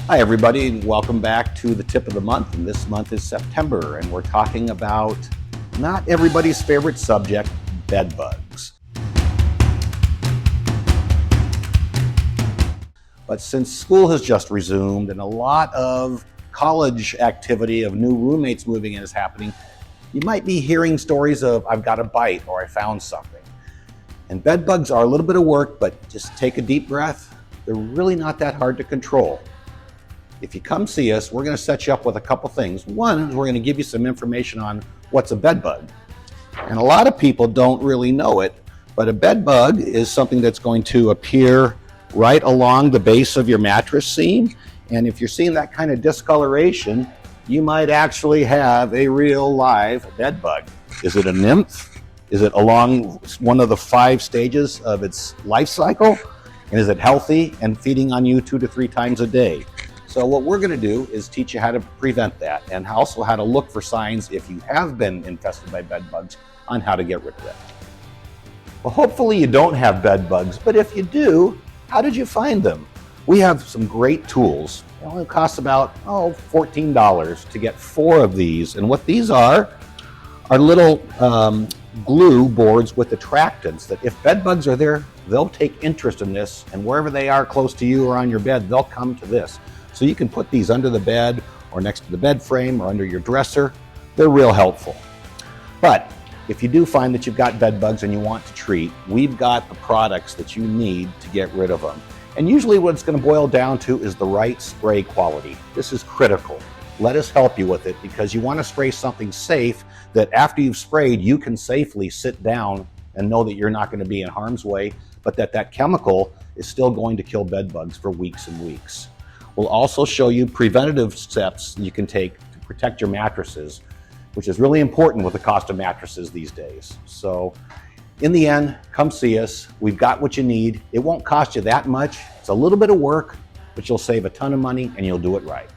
Hi everybody, and welcome back to the tip of the month, and this month is September, and we're talking about not everybody's favorite subject, bed bugs. But since school has just resumed and a lot of college activity of new roommates moving in is happening, you might be hearing stories of I've got a bite or I found something. And bed bugs are a little bit of work, but just take a deep breath. They're really not that hard to control. If you come see us, we're going to set you up with a couple things. One is we're going to give you some information on what's a bed bug. And a lot of people don't really know it, but a bed bug is something that's going to appear right along the base of your mattress seam. And if you're seeing that kind of discoloration, you might actually have a real live bed bug. Is it a nymph? Is it along one of the 5 stages of its life cycle? And is it healthy and feeding on you 2 to 3 times a day? So what we're going to do is teach you how to prevent that, and also how to look for signs if you have been infested by bed bugs on how to get rid of that. Well, hopefully you don't have bed bugs, but if you do, how did you find them? We have some great tools. It only costs about $14 to get 4 of these, and what these are little glue boards with attractants that if bed bugs are there, they'll take interest in this, and wherever they are close to you or on your bed, they'll come to this. So you can put these under the bed or next to the bed frame or under your dresser. They're real helpful. But if you do find that you've got bed bugs and you want to treat, we've got the products that you need to get rid of them. And usually what it's going to boil down to is the right spray quality. This is critical. Let us help you with it, because you want to spray something safe that after you've sprayed, you can safely sit down and know that you're not going to be in harm's way, but that chemical is still going to kill bed bugs for weeks and weeks. We'll also show you preventative steps you can take to protect your mattresses, which is really important with the cost of mattresses these days. So in the end, come see us. We've got what you need. It won't cost you that much. It's a little bit of work, but you'll save a ton of money and you'll do it right.